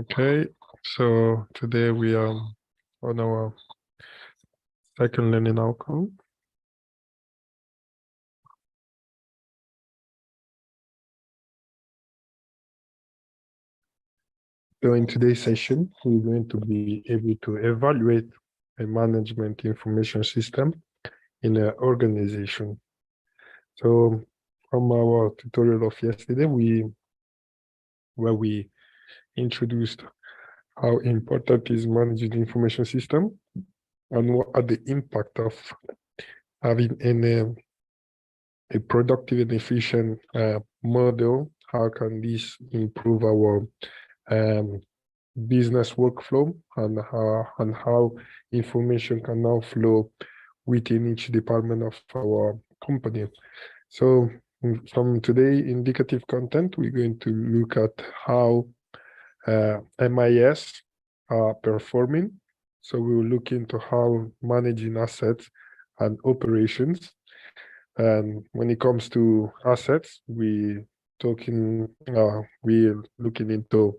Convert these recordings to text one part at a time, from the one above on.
Okay, so today we are on our second learning outcome. So in today's session, we're going to be able to evaluate a management information system in an organization. So from our tutorial of yesterday, where we introduced how important is managing information system and what are the impact of having a productive and efficient model. How can this improve our business workflow and how information can now flow within each department of our company. So from today, indicative content, we're going to look at how MIS are performing. So we will look into how managing assets and operations. And when it comes to assets, we're looking into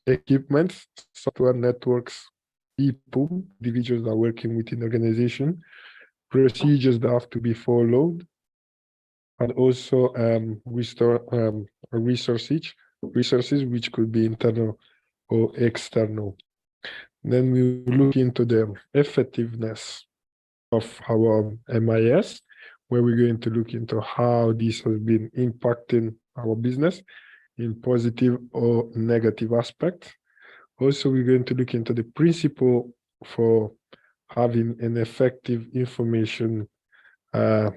equipment, software networks, people, individuals that are working within the organization, procedures that have to be followed, and also resources which could be internal or external. Then we look into the effectiveness of our MIS, where we're going to look into how this has been impacting our business in positive or negative aspects. Also, we're going to look into the principle for having an effective information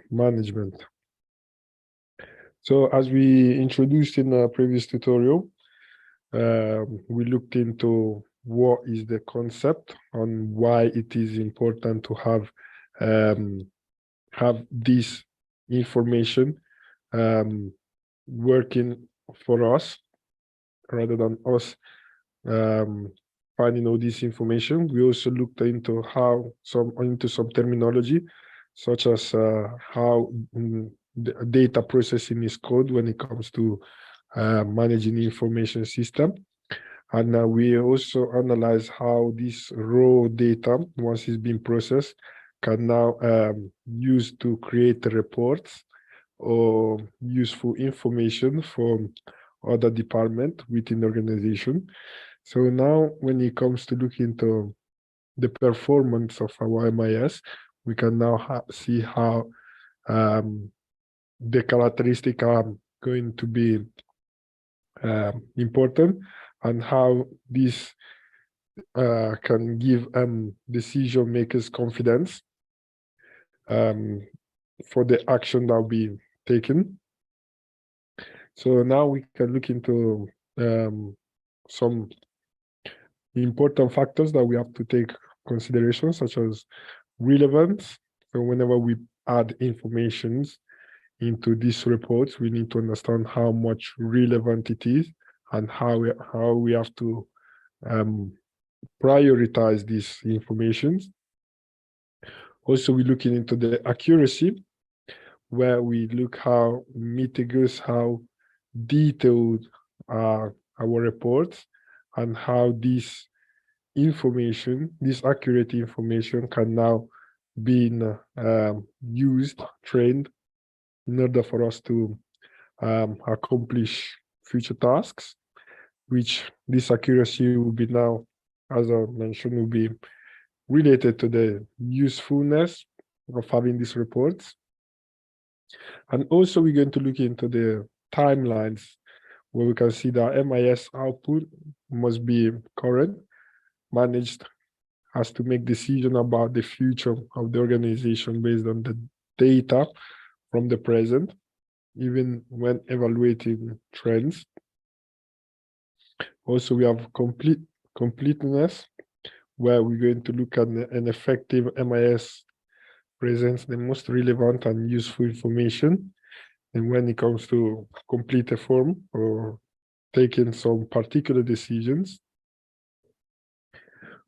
management. So as we introduced in a previous tutorial, we looked into what is the concept and why it is important to have this information working for us rather than us finding all this information. We also looked into some terminology, such as how the data processing is called when it comes to managing the information system. And we also analyze how this raw data, once it's been processed, can now use to create reports or useful information for other departments within the organization. So now when it comes to look into the performance of our MIS, we can now see how the characteristics are going to be important and how this can give decision makers confidence for the action that will be taken. So now we can look into some important factors that we have to take consideration, such as relevance. So whenever we add informations into these reports, we need to understand how much relevant it is and how we have to prioritize these informations. Also, we're looking into the accuracy, where we look how meticulous, how detailed are our reports, and how this information, this accurate information, can now be used, trained, in order for us to accomplish future tasks, which this accuracy will be now, as I mentioned, will be related to the usefulness of having these reports. And also we're going to look into the timelines, where we can see that MIS output must be current, managed, has to make decisions about the future of the organization based on the data from the present, even when evaluating trends. Also, we have completeness, where we're going to look at an effective MIS presents the most relevant and useful information. And when it comes to complete a form or taking some particular decisions.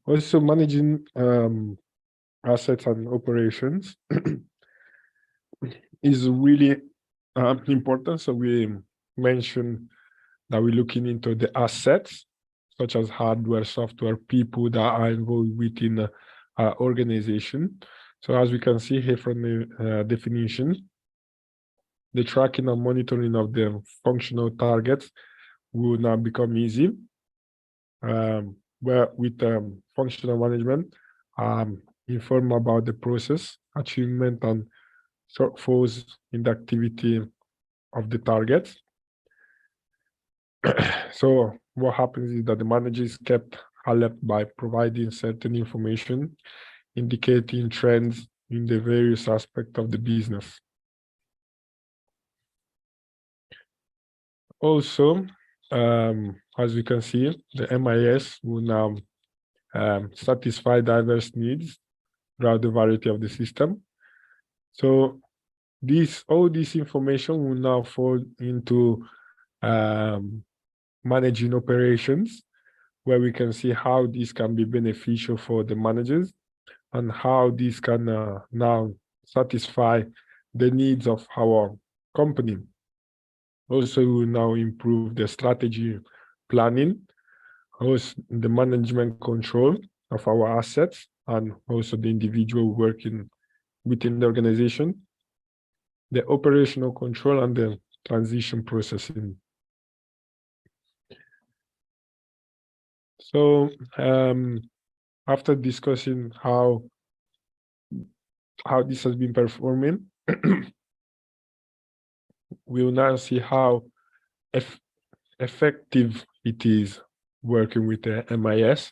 Also, managing assets and operations is really important. So we mentioned that we're looking into the assets, such as hardware, software, people that are involved within our organization. So as we can see here from the definition, the tracking and monitoring of the functional targets will now become easy. Where with functional management, inform about the process, achievement, and shortfalls in the activity of the targets. So what happens is that the manager is kept alert by providing certain information, indicating trends in the various aspects of the business. Also, as we can see, the MIS will now satisfy diverse needs throughout the variety of the system. So all this information will now fall into managing operations, where we can see how this can be beneficial for the managers and how this can now satisfy the needs of our company. Also, we will now improve the strategy planning, also the management control of our assets, and also the individual working within the organization, the operational control, and the transition processing. So after discussing how this has been performing, we will now see how effective it is working with the MIS,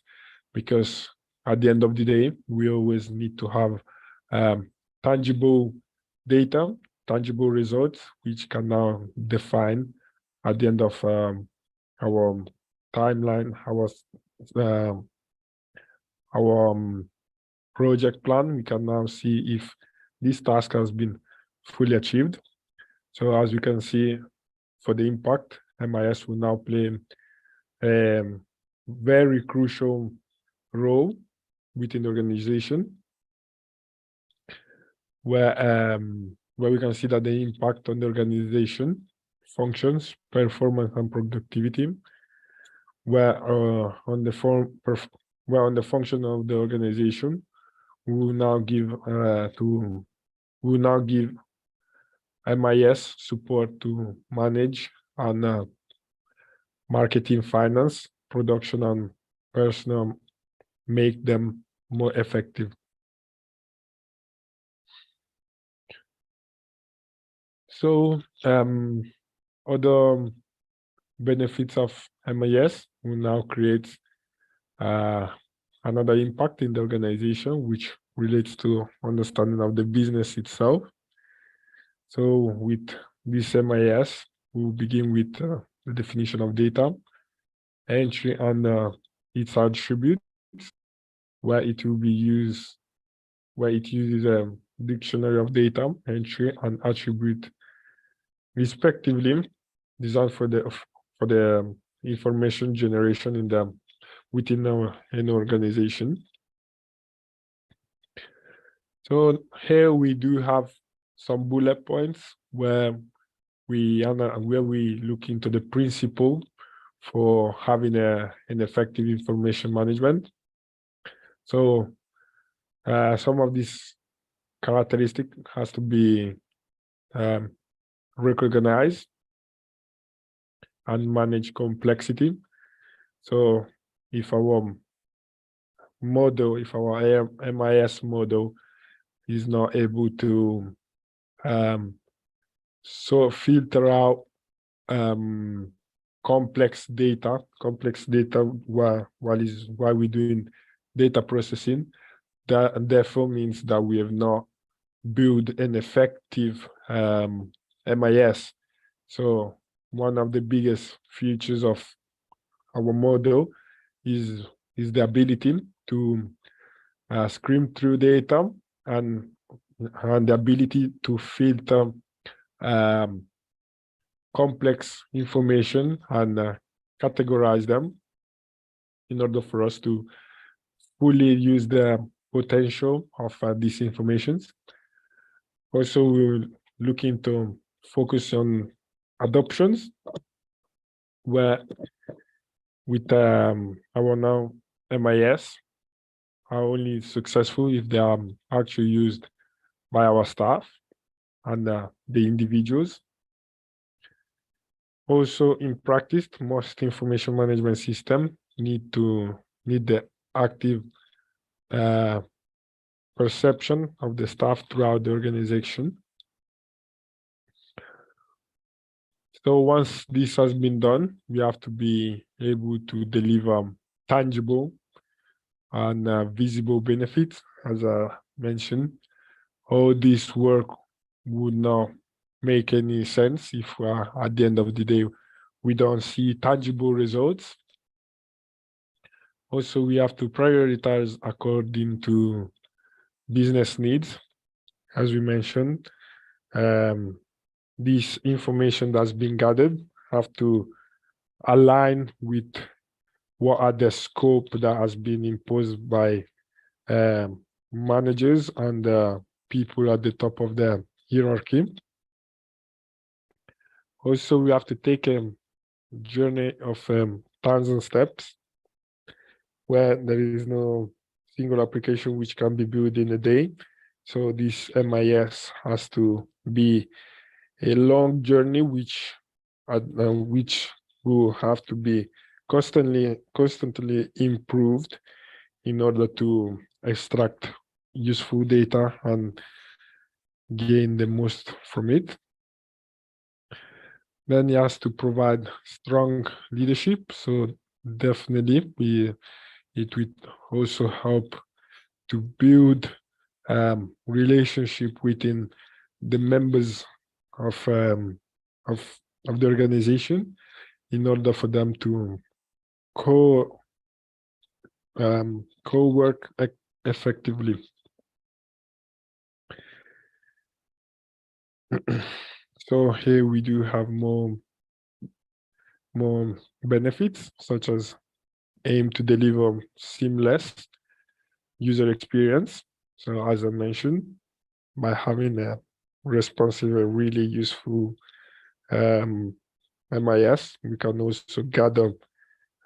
because at the end of the day, we always need to have tangible data, tangible results, which can now define at the end of our timeline, our project plan. We can now see if this task has been fully achieved. So as you can see, for the impact, MIS will now play a very crucial role within the organization, where we can see that the impact on the organization functions, performance, and productivity, where on the function of the organization, we will now give MIS support to manage and marketing, finance, production, and personnel, make them more effective. So other benefits of MIS will now create another impact in the organization, which relates to understanding of the business itself. So with this MIS, we'll begin with the definition of data, entry, and its attributes, where it uses a dictionary of data, entry, and attribute, respectively, designed for the information generation within an organization. So here we do have some bullet points where we look into the principle for having an effective information management. So some of these characteristics has to be recognized and manage complexity. So if our MIS model is not able to filter out complex data while we're doing data processing, that therefore means that we have not built an effective MIS. So one of the biggest features of our model is the ability to screen through data and the ability to filter complex information and categorize them in order for us to fully use the potential of these informations. Also, we will look into focus on adoptions, where with our now MIS are only successful if they are actually used by our staff and the individuals. Also, in practice, most information management systems need the active perception of the staff throughout the organization. So once this has been done, we have to be able to deliver tangible and visible benefits, as I mentioned. All this work would not make any sense if at the end of the day, we don't see tangible results. Also, we have to prioritize according to business needs. As we mentioned, this information that's been gathered have to align with what are the scope that has been imposed by managers and people at the top of the hierarchy. Also, we have to take a journey of 1,000 steps where there is no single application which can be built in a day. So this MIS has to be a long journey which will have to be constantly improved in order to extract useful data and gain the most from it. Then he has to provide strong leadership. So definitely it will also help to build relationship within the members of the organization in order for them to co-work effectively. So here we do have more benefits, such as aim to deliver seamless user experience. So as I mentioned, by having a responsive and really useful MIS, we can also gather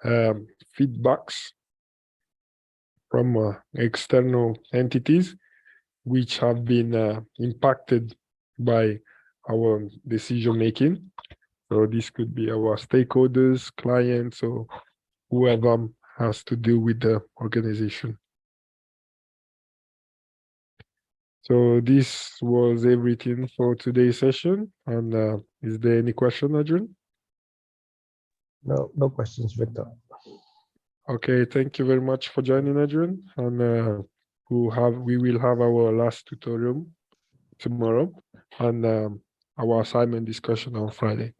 feedbacks from external entities which have been impacted by our decision making. So this could be our stakeholders, clients, or whoever has to do with the organization. So this was everything for today's session. And is there any question, Adrian? No questions, Victor. Okay, thank you very much for joining, Adrian. And we will have our last tutorial tomorrow, and our assignment discussion on Friday.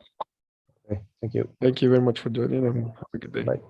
Okay, thank you. Thank you very much for joining, and have a good day. Bye.